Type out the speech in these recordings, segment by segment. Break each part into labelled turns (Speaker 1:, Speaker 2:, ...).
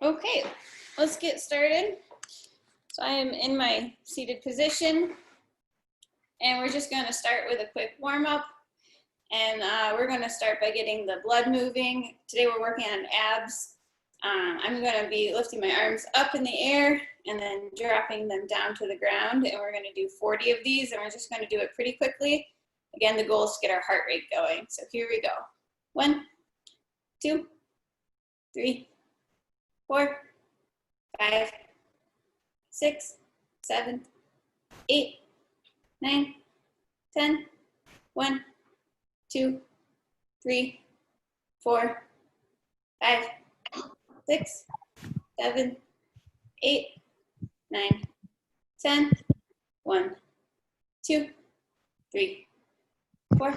Speaker 1: Okay, let's get started. So I am in my seated position, and we're just going to start with a quick warm-up. And we're going to start by getting the blood moving. Today we're working on abs. I'm going to be lifting my arms up in the air and then dropping them down to the ground. And we're going to do 40 of these, and we're just going to do it pretty quickly. Again, the goal is to get our heart rate going. So here we go. 1, 2, 3, 4, 5, 6, 7, 8, 9, 10, 1, 2, 3, 4, 5, 6, 7, 8, 9, 10, 1, 2, 3, 4,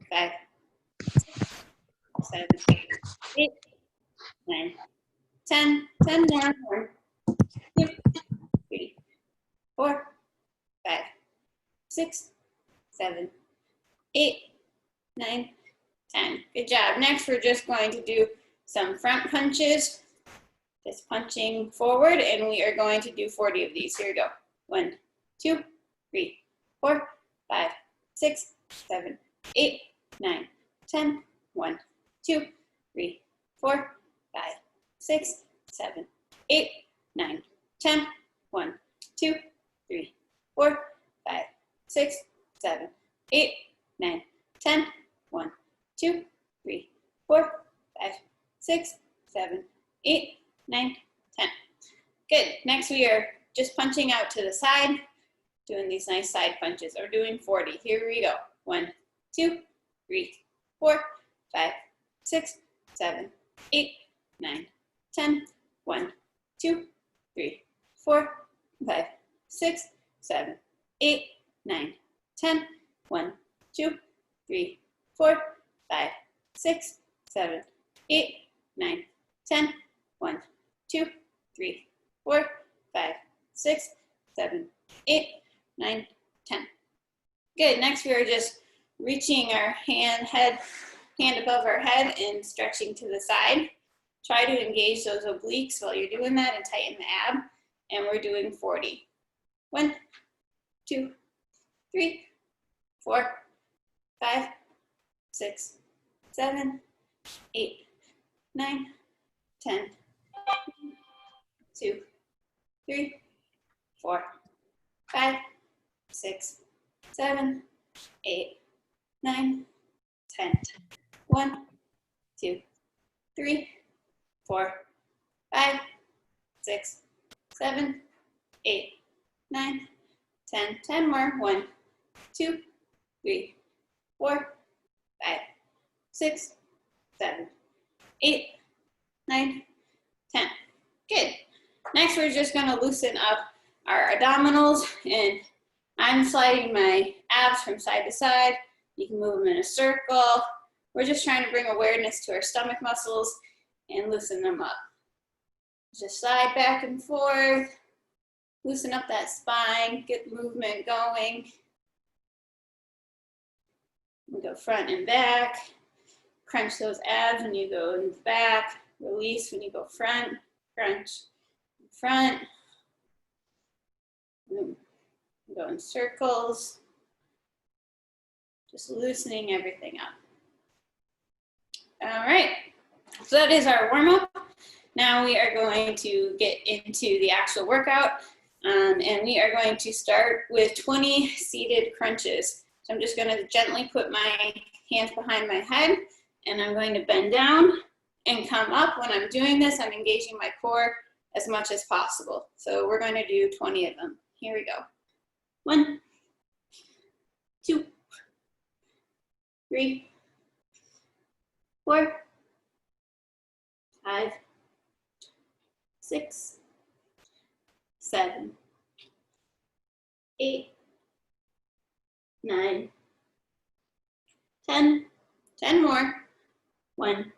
Speaker 1: 5, 6, 7, 8, 9, 10, 10 more. 1, 2, 3, 4, 5, 6, 7, 8, 9, 10. Good job. Next, we're just going to do some front punches. Just punching forward, and we are going to do 40 of these. Here we go. 1, 2, 3, 4, 5, 6, 7, 8, 9, 10. 1, 2, 3, 4, 5, 6, 7, 8, 9, 10. 1, 2, 3, 4, 5, 6, 7, 8, 9, 10. 1, 2, 3, 4, 5, 6, 7, 8, 9, 10. Good. Next, we are just punching out to the side, doing these nice side punches. We're doing 40. Here we go. 1, 2, 3, 4, 5, 6, 7, 8, 9, 10. 1, 2, 3, 4, 5, 6, 7, 8, 9, 10. 1, 2, 3, 4, 5, 6, 7, 8, 9, 10. 1, 2, 3, 4, 5, 6, 7, 8, 9, 10. Good. Next, we are just reaching our hand above our head and stretching to the side. Try to engage those obliques while you're doing that and tighten the ab. And we're doing 40. 1, 2, 3, 4, 5, 6, 7, 8, 9, 10. 2, 3, 4, 5, 6, 7, 8, 9, 10. 1, 2, 3, 4, 5, 6, 7, 8, 9, 10. 10 more. 1, 2, 3, 4, 5, 6, 7, 8, 9, 10. Good. Next, we're just going to loosen up our abdominals, and I'm sliding my abs from side to side. You can move them in a circle. We're just trying to bring awareness to our stomach muscles and loosen them up. Just slide back and forth, loosen up that spine, get movement going. We go front and back. Crunch those abs when you go in the back. Release when you go front. Crunch front. Go in circles. Just loosening everything up. All right, so that is our warm-up. Now we are going to get into the actual workout, and we are going to start with 20 seated crunches. So I'm just going to gently put my hands behind my head, and I'm going to bend down and come up. When I'm doing this, I'm engaging my core as much as possible. So we're going to do 20 of them. Here we go. 1, 2, 3, 4, 5, 6, 7, 8, 9, 10. 10 more. 1,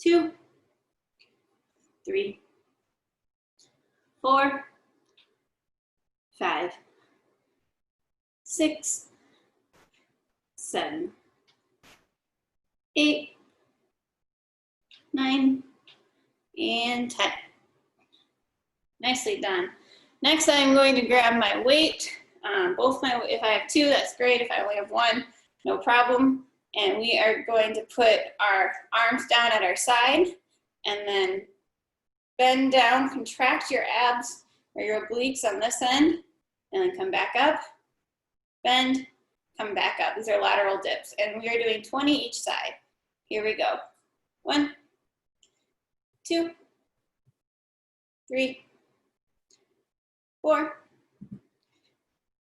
Speaker 1: 2, 3, 4, 5, 6, 7, 8, 9, and 10. Nicely done. Next, I'm going to grab my weight. If I have two, that's great. If I only have one, no problem. And we are going to put our arms down at our side and then bend down, contract your abs or your obliques on this end, and then come back up, bend, come back up. These are lateral dips, and we are doing 20 each side. Here we go. 1, 2, 3, 4,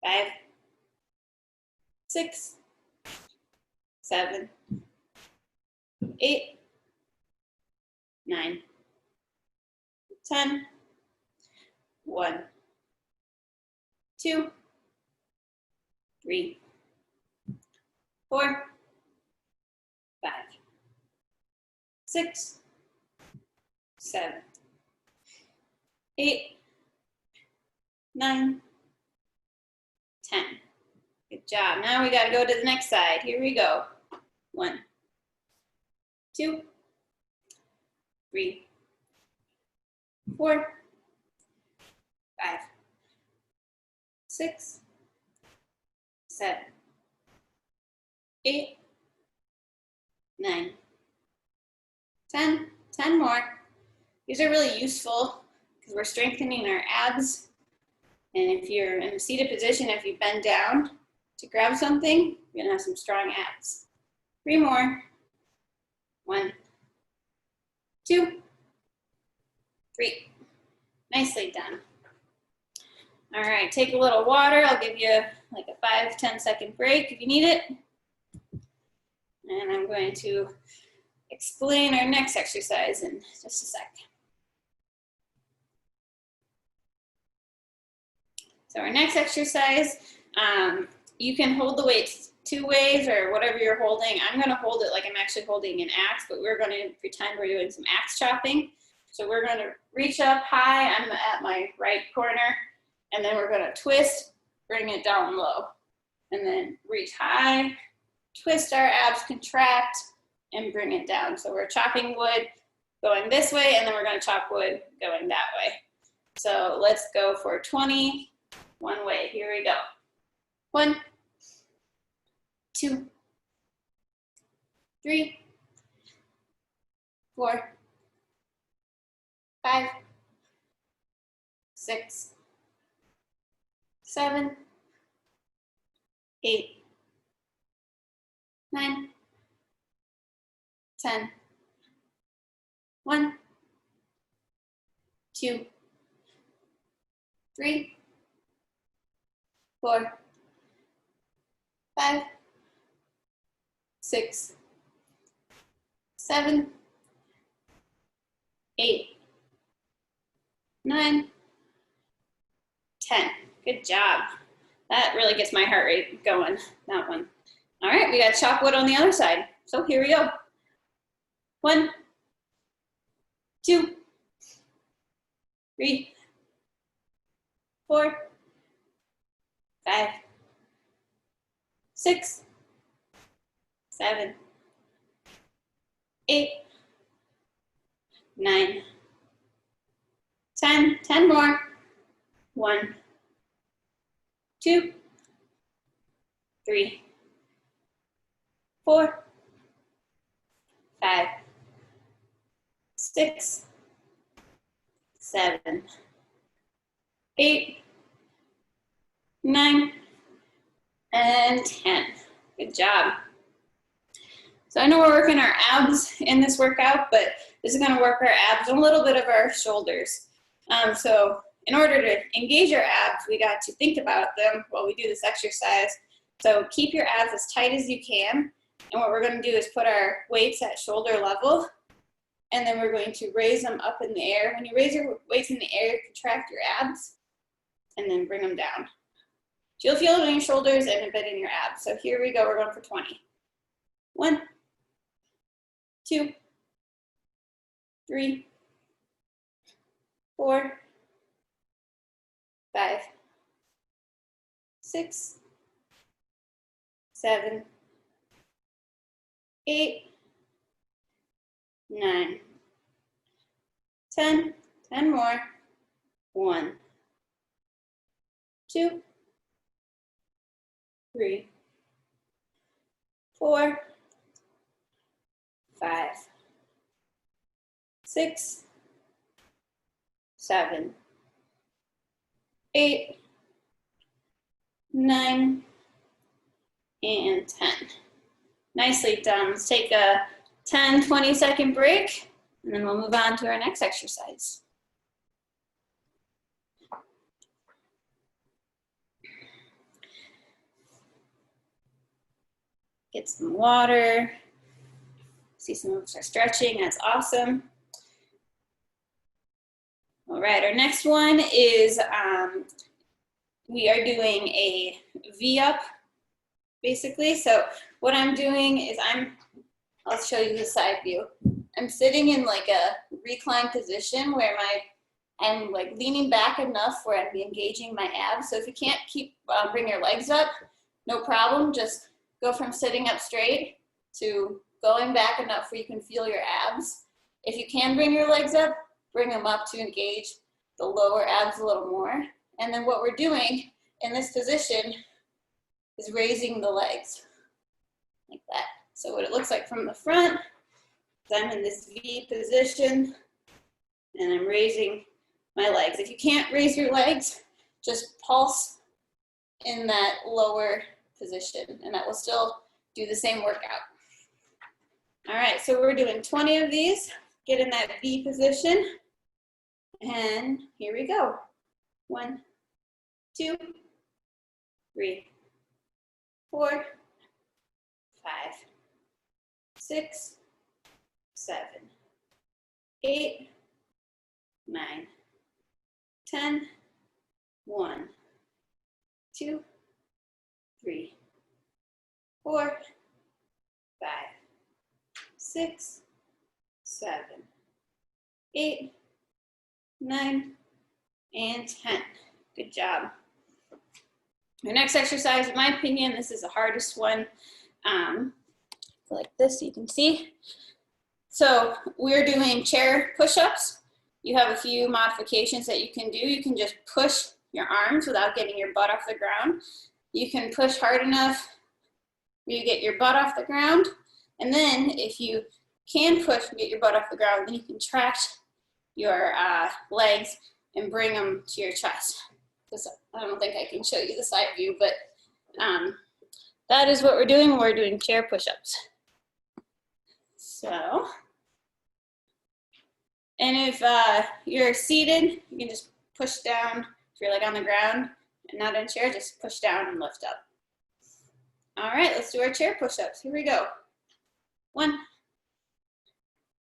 Speaker 1: 5, 6, 7, 8, 9, 10, 1, 2, 3, 4, 5, 6, 7, 8, 9, 10. Good job. Now we got to go to the next side. Here we go. 1, 2, 3, 4, 5, 6, 7, 8, 9, 10. 10 more. These are really useful because we're strengthening our abs. And if you're in a seated position, if you bend down to grab something, you're gonna have some strong abs. 3 more. 1, 2, 3. Nicely done. All right, take a little water. I'll give you like a 5-10 second break if you need it. And I'm going to explain our next exercise in just a sec. So our next exercise, you can hold the weights 2 ways or whatever you're holding. I'm gonna hold it like I'm actually holding an axe, but we're gonna pretend we're doing some axe chopping. So we're gonna reach up high, I'm at my right corner, and then we're gonna twist, bring it down low. And then reach high, twist our abs, contract, and bring it down. So we're chopping wood going this way, and then we're gonna chop wood going that way. So let's go for 20, one way. Here we go. 1, 2, 3, 4, 5, 6, 7, 8, 9, 10. 1, 2, 3, 4, 5, 6, 7, 8, 9, 10. Good job. That really gets my heart rate going, that one. All right, we got chop wood on the other side. So here we go. 1, 2, 3, 4, 5, 6, 7, 8, 9, 10. 10 more. 1, 2, 3, 4, 5, 6, 7, 8, 9, and 10. Good job. So I know we're working our abs in this workout, but this is gonna work our abs and a little bit of our shoulders. So in order to engage our abs, we got to think about them while we do this exercise. So keep your abs as tight as you can. And what we're gonna do is put our weights at shoulder level, and then we're going to raise them up in the air. When you raise your weights in the air, contract your abs, and then bring them down. You'll feel it in your shoulders and a bit in your abs. So here we go, we're going for 20. 1, 2, 3, 4, 5, 6, 7, 8, 9, 10, 10 more. 1, 2, 3, 4, 5, 6, 7, 8, 9, and 10. Nicely done. Let's take a 10, 20-second break, and then we'll move on to our next exercise. Get some water. See some of us are stretching. That's awesome. All right, our next one is we are doing a V-up, basically. So what I'm doing is I'll show you the side view. I'm sitting in like a reclined position where I'm like leaning back enough where I'm engaging my abs. So if you can't bring your legs up, no problem. Just go from sitting up straight to going back enough where you can feel your abs. If you can bring your legs up, bring them up to engage the lower abs a little more. And then what we're doing in this position is raising the legs like that. So what it looks like from the front is I'm in this V position and I'm raising my legs. If you can't raise your legs, just pulse in that lower position and that will still do the same workout. All right, so we're doing 20 of these. Get in that V position. And here we go. 1, 2, 3, 4, 5, 6, 7, 8, 9, 10, 1, 2, 3, 4, 5, 6, 7, 8, 9, and 10. Good job. Our next exercise, in my opinion, this is the hardest one. Like this, you can see. So we're doing chair push-ups. You have a few modifications that you can do. You can just push your arms without getting your butt off the ground. You can push hard enough where you get your butt off the ground. And then if you can push and get your butt off the ground, then you can tract your legs and bring them to your chest. I don't think I can show you the side view, but that is what we're doing. We're doing chair push-ups. So, and if you're seated, you can just push down. If you're like on the ground and not in a chair, just push down and lift up. All right, let's do our chair push-ups. Here we go. 1,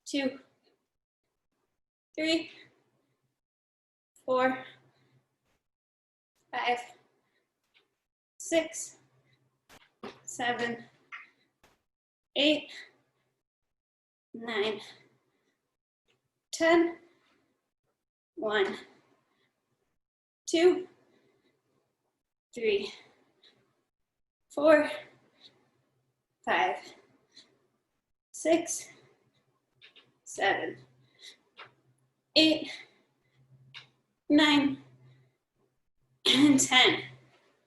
Speaker 1: 2, 3, 4, 5, 6, 7, 8, 9, 10, 1, 2, 3, 4, 5, 6, 7, 8, 9, and 10.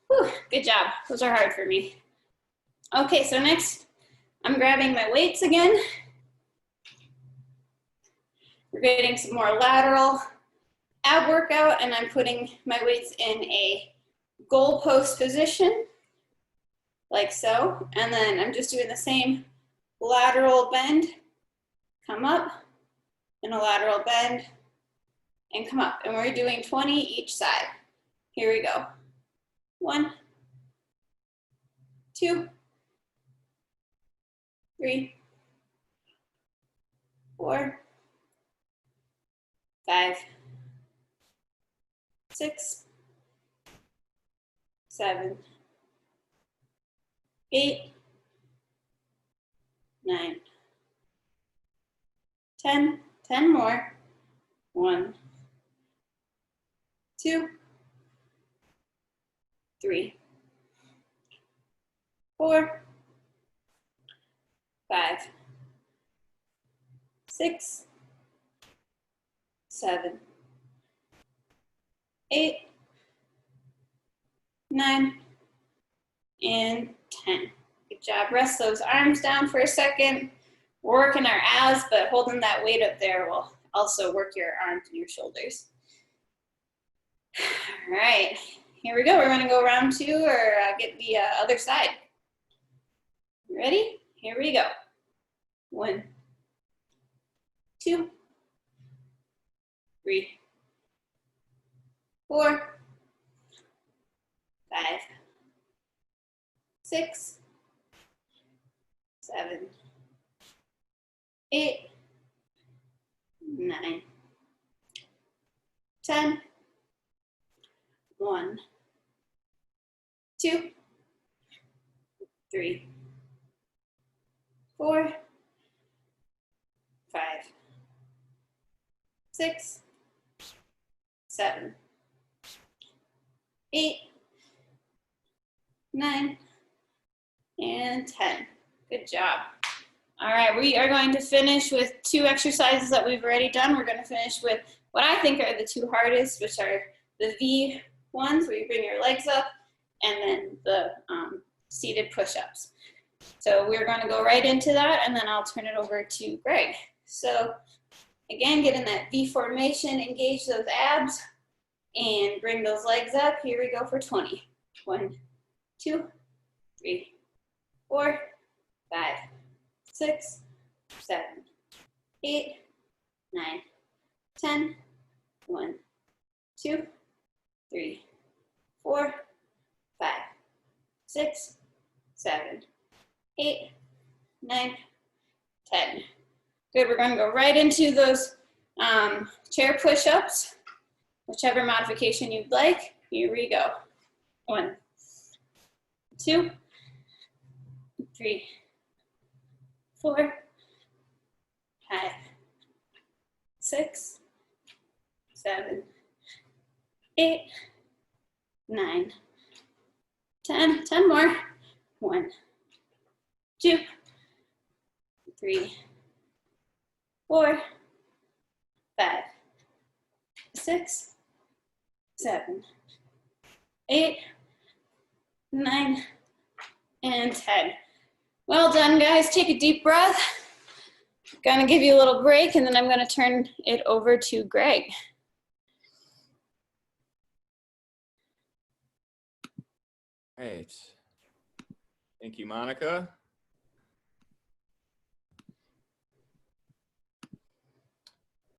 Speaker 1: Whew, good job. Those are hard for me. Okay, so next, I'm grabbing my weights again. We're getting some more lateral ab workout, and I'm putting my weights in a goal post position, like so. And then I'm just doing the same lateral bend, come up, and a lateral bend, and come up. And we're doing 20 each side. Here we go. 1, 2, 3, 4, 5, 6, 7, 8, 9, 10, 10 more. 1, 2, 3, 4, 5, 6, 7, 8, 9, and 10. Good job. Rest those arms down for a second. We're working our abs, but holding that weight up there will also work your arms and your shoulders. All right, here we go. We're going to go round 2 or get the other side. Ready? Here we go. 1, 2, 3, 4, 5, 6, 7, 8, 9, 10, 1, 2, 3, 4, 5, 6, 7, 8, 9, and 10. Good job. All right, we are going to finish with 2 exercises that we've already done. We're going to finish with what I think are the 2 hardest, which are the V ones, where you bring your legs up, and then the seated push-ups. So we're going to go right into that, and then I'll turn it over to Greg. So again, get in that V formation, engage those abs, and bring those legs up. Here we go for 20. 1, 2, 3, 4, 5, 6, 7, 8, 9, 10, 1, 2, 3, 4, 5, 6, 7, 8, 9, 10. Good, we're going to go right into those chair push-ups, whichever modification you'd like. Here we go. 1, 2, 3, 4, 5, 6, 7, 8, 9, 10. 10 more. 1, 2, 3, 4, 5, 6, 7, 8, 9, and 10. Well done, guys. Take a deep breath. Gonna give you a little break, and then I'm gonna turn it over to Greg.
Speaker 2: Great. Thank you, Monica.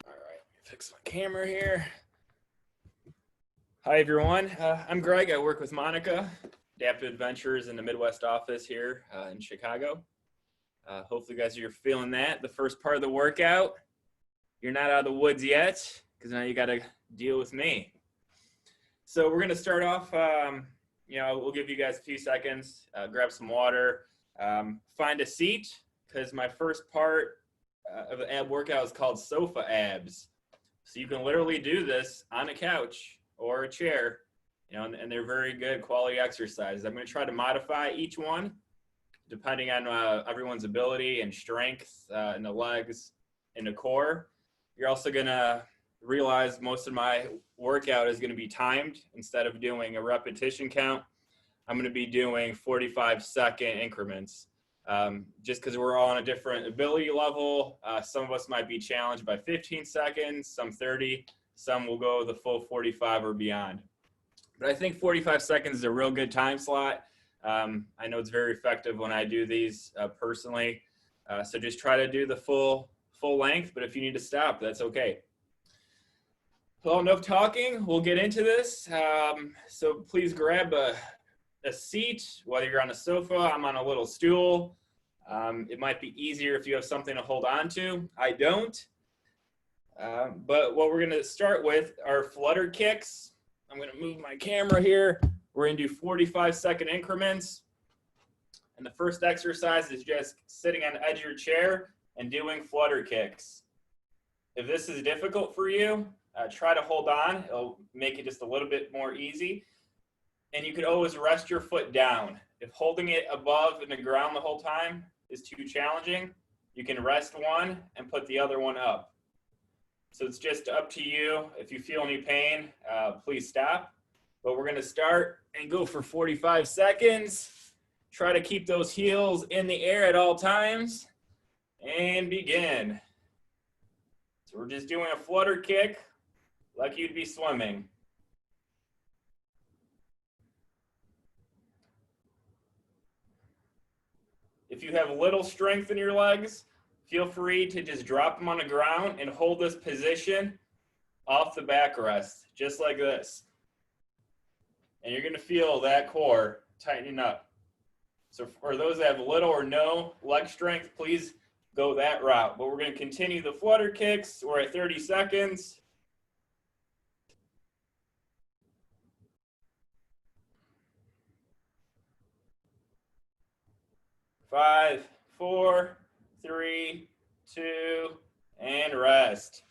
Speaker 2: All right, fix my camera here. Hi, everyone. I'm Greg. I work with Monica, Adaptive Adventures in the Midwest office here in Chicago. Hopefully, guys, you're feeling that. The first part of the workout, you're not out of the woods yet, because now you got to deal with me. So we're going to start off, we'll give you guys a few seconds, grab some water, find a seat, because my first part of the ab workout is called sofa abs. So you can literally do this on a couch or a chair, and they're very good quality exercises. I'm going to try to modify each one depending on everyone's ability and strength in the legs and the core. You're also going to realize most of my workout is going to be timed. Instead of doing a repetition count, I'm going to be doing 45-second increments. Just because we're all on a different ability level, some of us might be challenged by 15 seconds, some 30, some will go the full 45 or beyond. But I think 45 seconds is a real good time slot. I know it's very effective when I do these personally. So just try to do the full length, but if you need to stop, that's okay. Well, enough talking, we'll get into this. So please grab a seat, whether you're on a sofa, I'm on a little stool. It might be easier if you have something to hold on to. I don't. But what we're gonna start with are flutter kicks. I'm gonna move my camera here. We're gonna do 45-second increments. And the first exercise is just sitting on the edge of your chair and doing flutter kicks. If this is difficult for you, try to hold on. It'll make it just a little bit more easy. And you could always rest your foot down. If holding it above in the ground the whole time is too challenging, you can rest one and put the other one up. So it's just up to you. If you feel any pain, please stop. But we're gonna start and go for 45 seconds. Try to keep those heels in the air at all times and begin. So we're just doing a flutter kick like you'd be swimming. If you have little strength in your legs, feel free to just drop them on the ground and hold this position off the backrest, just like this. And you're gonna feel that core tightening up. So for those that have little or no leg strength, please go that route. But we're gonna continue the flutter kicks. We're at 30 seconds. 5, 4, 3, 2, and rest.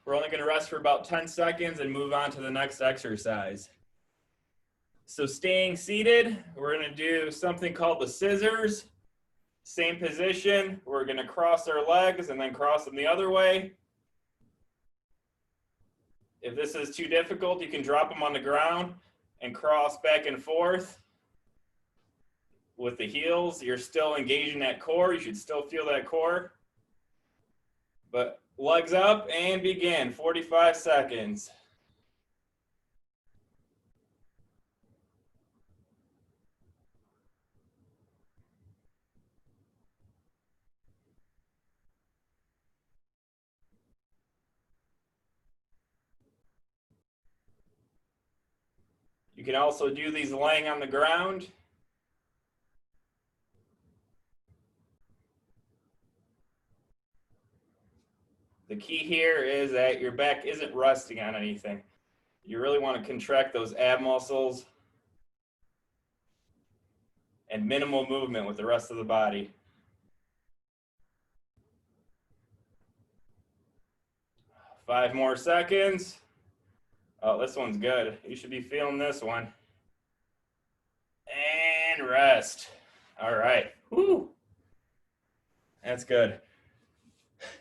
Speaker 2: We're only going to rest for about 10 seconds and move on to the next exercise. So staying seated, we're going to do something called the scissors. Same position. We're going to cross our legs and then cross them the other way. If this is too difficult, you can drop them on the ground and cross back and forth. With the heels, you're still engaging that core. You should still feel that core. But legs up and begin. 45 seconds. You can also do these laying on the ground. The key here is that your back isn't resting on anything. You really want to contract those ab muscles and minimal movement with the rest of the body. Five more seconds. Oh, this one's good. You should be feeling this one. And rest. All right. Woo. That's good.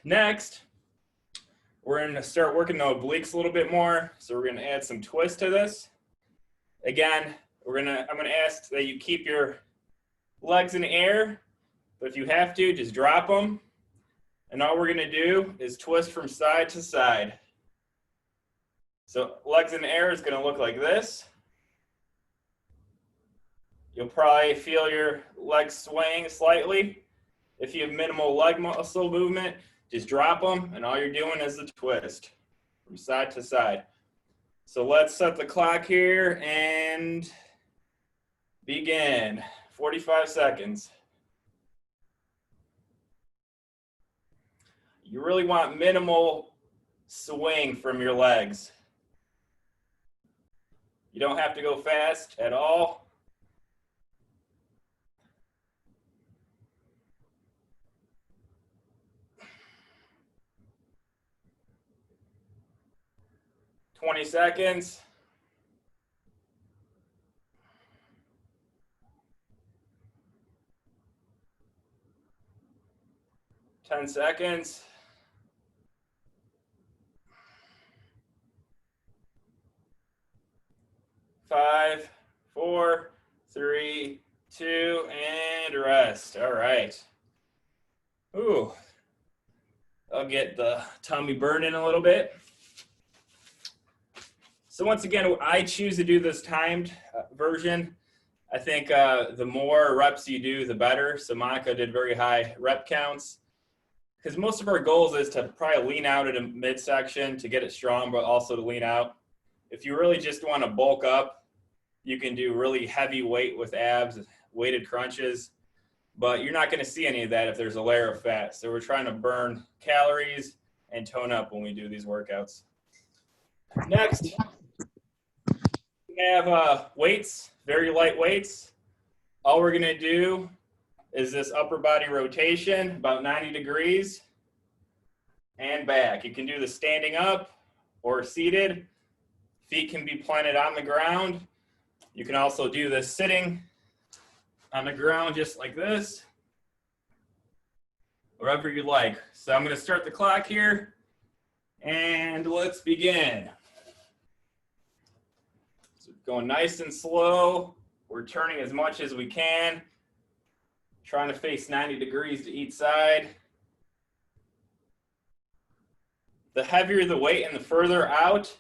Speaker 2: Next, we're going to start working the obliques a little bit more. So we're going to add some twist to this. Again, I'm going to ask that you keep your legs in the air, but if you have to, just drop them. And all we're going to do is twist from side to side. So legs in the air is going to look like this. You'll probably feel your legs swaying slightly. If you have minimal leg muscle movement, just drop them, and all you're doing is a twist from side to side. So let's set the clock here and begin. 45 seconds. You really want minimal swing from your legs. You don't have to go fast at all. "20 seconds. "10 seconds. "5, 4, 3, 2, and rest. All right. Ooh. I'll get the tummy burning a little bit. So once again, I choose to do this timed version. I think the more reps you do, the better. So Monica did very high rep counts. Because most of our goals is to probably lean out at a midsection to get it strong, but also to lean out. If you really just want to bulk up, you can do really heavy weight with abs, weighted crunches, but you're not going to see any of that if there's a layer of fat. So we're trying to burn calories and tone up when we do these workouts. Next, we have weights, very light weights. All we're going to do is this upper body rotation, about 90 degrees, and back. You can do the standing up or seated. Feet can be planted on the ground. You can also do this sitting on the ground just like this, wherever you like. So I'm going to start the clock here. And let's begin. So going nice and slow. We're turning as much as we can. Trying to face 90 degrees to each side. The heavier the weight and the further out,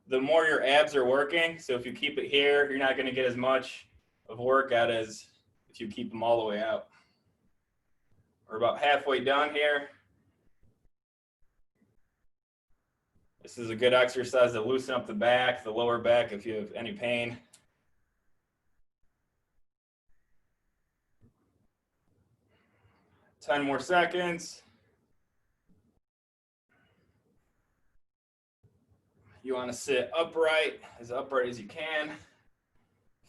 Speaker 2: the more your abs are working. So if you keep it here, you're not going to get as much of workout as if you keep them all the way out. We're about halfway done here. This is a good exercise to loosen up the back, the lower back if you have any pain. Ten more seconds. You want to sit upright as you can.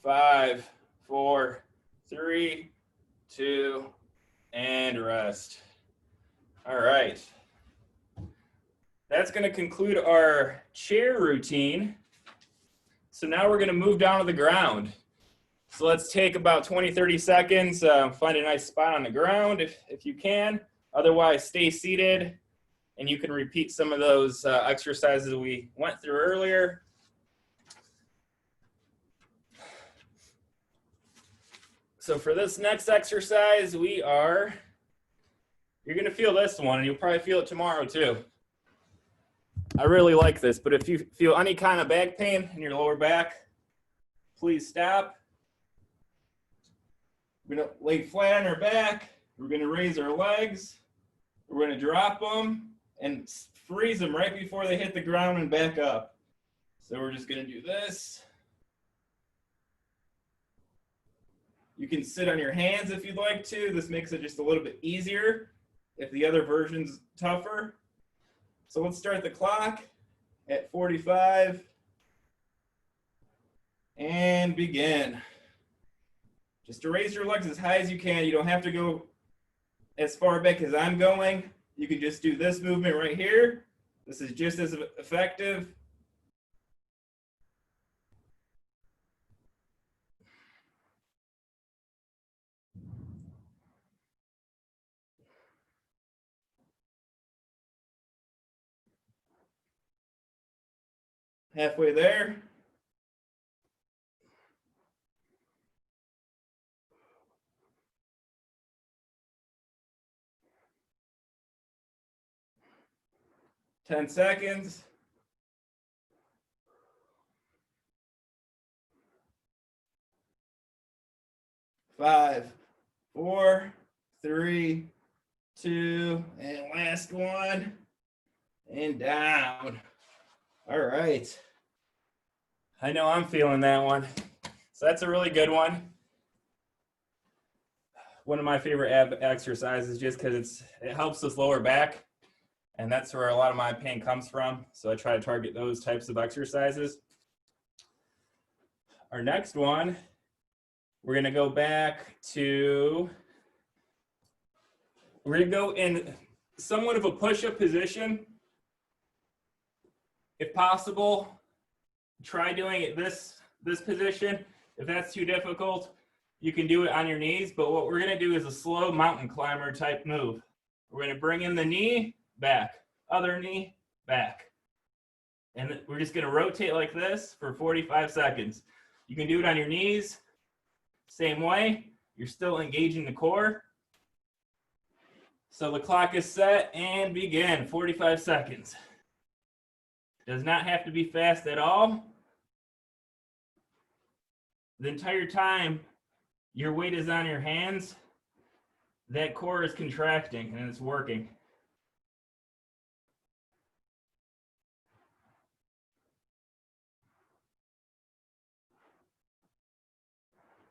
Speaker 2: 5, 4, 3, 2, and rest. All right. That's going to conclude our chair routine. So now we're going to move down to the ground. So let's take about 20, 30 seconds. Find a nice spot on the ground if you can. Otherwise, stay seated. And you can repeat some of those exercises we went through earlier. So for this next exercise, you're going to feel this one, and you'll probably feel it tomorrow too. I really like this, but if you feel any kind of back pain in your lower back, please stop. We're going to lay flat on our back. We're going to raise our legs. We're going to drop them and freeze them right before they hit the ground and back up. So we're just going to do this. You can sit on your hands if you'd like to. This makes it just a little bit easier if the other version's tougher. So let's start the clock at 45 and begin. Just to raise your legs as high as you can. You don't have to go as far back as I'm going. You can just do this movement right here. This is just as effective. Halfway there. Ten seconds. 5, 4, 3, 2, and last one. And down. All right. I know I'm feeling that one. So that's a really good one. One of my favorite ab exercises just because it helps this lower back. And that's where a lot of my pain comes from. So I try to target those types of exercises. Our next one, we're going to go back to, we're going to go in somewhat of a push-up position. If possible, try doing it this position. If that's too difficult, you can do it on your knees. But what we're going to do is a slow mountain climber type move. We're going to bring in the knee, back, other knee, back. And we're just going to rotate like this for 45 seconds. You can do it on your knees. Same way. You're still engaging the core. So the clock is set and begin. 45 seconds. Does not have to be fast at all. The entire time your weight is on your hands, that core is contracting and it's working.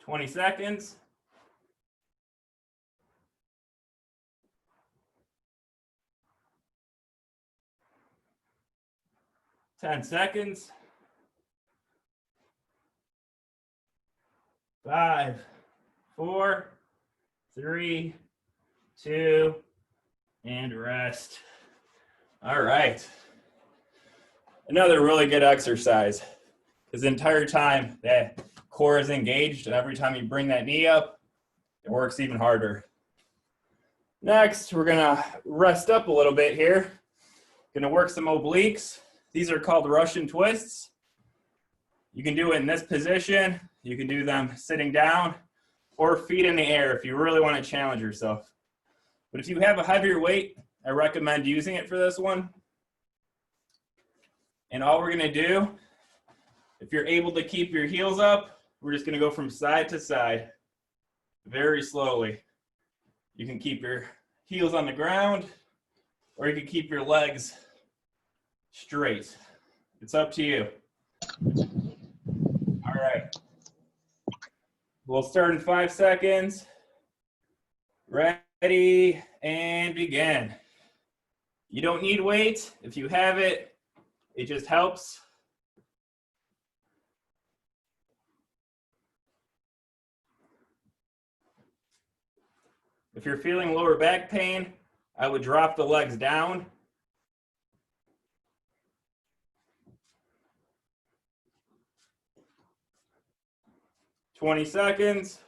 Speaker 2: "20 seconds. "10 seconds. 5, 4, 3, 2, and rest. All right. Another really good exercise because the entire time that core is engaged, and every time you bring that knee up, it works even harder. Next, we're gonna rest up a little bit here. Gonna work some obliques. These are called Russian twists. You can do it in this position. You can do them sitting down or feet in the air if you really want to challenge yourself. But if you have a heavier weight, I recommend using it for this one. And all we're gonna do, if you're able to keep your heels up, we're just gonna go from side to side, very slowly. You can keep your heels on the ground, or you can keep your legs straight. It's up to you. All right. We'll start in 5 seconds. Ready, and begin. You don't need weight. If you have it, it just helps. If you're feeling lower back pain, I would drop the legs down. "20 seconds.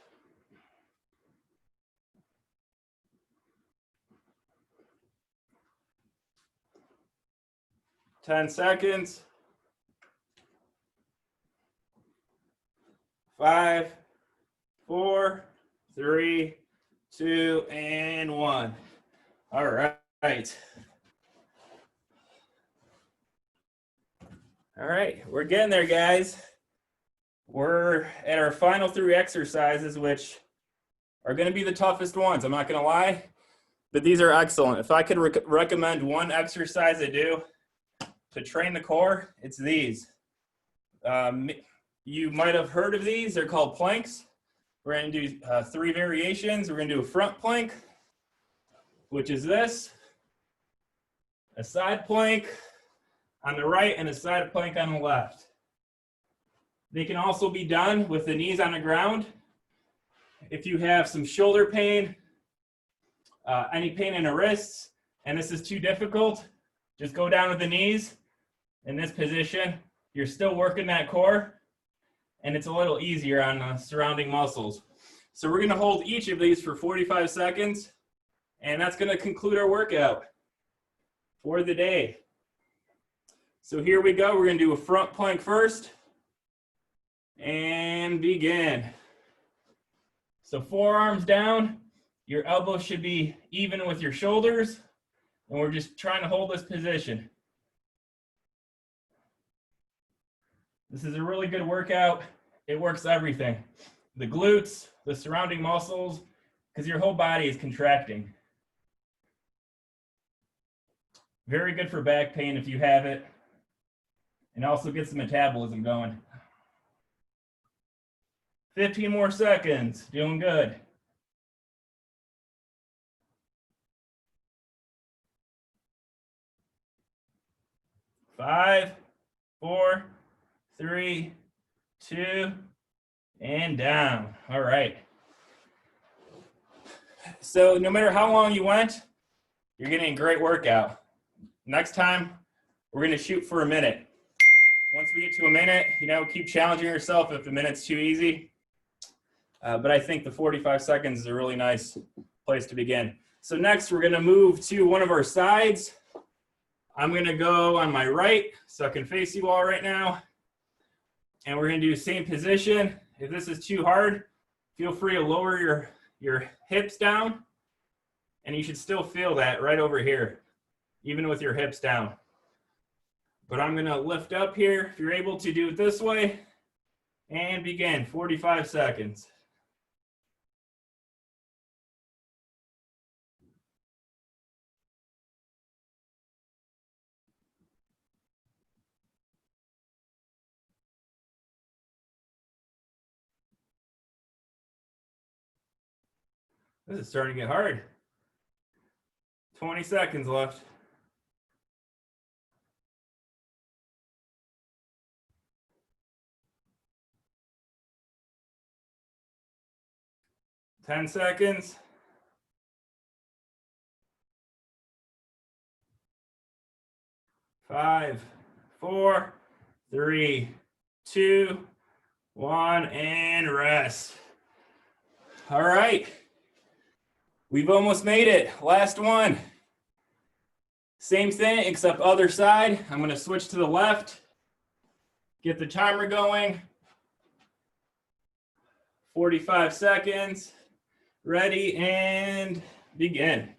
Speaker 2: "10 seconds. 5, 4, 3, 2, and 1. All right. All right, we're getting there, guys. We're at our final 3 exercises, which are going to be the toughest ones. I'm not going to lie, but these are excellent. If I could recommend one exercise to do to train the core, it's these. You might have heard of these. They're called planks. We're going to do 3 variations. We're going to do a front plank, which is this, a side plank on the right, and a side plank on the left. They can also be done with the knees on the ground. If you have some shoulder pain, any pain in the wrists, and this is too difficult, just go down with the knees in this position. You're still working that core, and it's a little easier on the surrounding muscles. So we're gonna hold each of these for 45 seconds, and that's gonna conclude our workout for the day. So here we go. We're gonna do a front plank first, and begin. So forearms down, your elbows should be even with your shoulders, and we're just trying to hold this position. This is a really good workout. It works everything. The glutes, the surrounding muscles, because your whole body is contracting. Very good for back pain if you have it, and also gets the metabolism going. 15 more seconds, doing good. 5, 4, 3, 2, and down. All right. So no matter how long you went, you're getting a great workout. Next time, we're gonna shoot for a minute. Once we get to a minute, keep challenging yourself if a minute's too easy. But I think the 45 seconds is a really nice place to begin. So next, we're gonna move to one of our sides. I'm gonna go on my right, so I can face you all right now. And we're gonna do the same position. If this is too hard, feel free to lower your hips down, and you should still feel that right over here, even with your hips down. But I'm gonna lift up here. If you're able to do it this way, and begin, 45 seconds. This is starting to get hard. 20 seconds left. Ten seconds. 5, 4, 3, 2, 1, and rest. All right. We've almost made it. Last one. Same thing, except other side. I'm gonna switch to the left, get the timer going. 45 seconds, ready, and begin.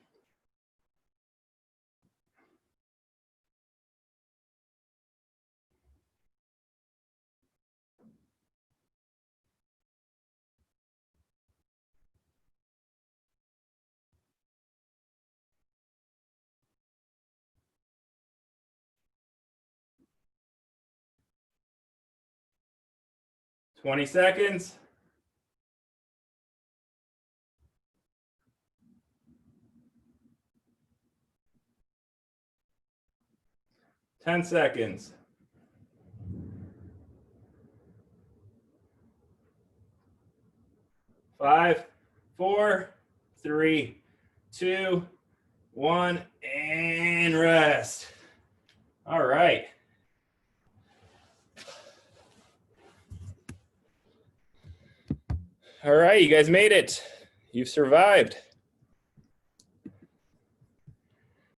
Speaker 2: Twenty seconds. Ten seconds. 5, 4, 3, 2, 1, and rest. All right. All right, you guys made it. You've survived.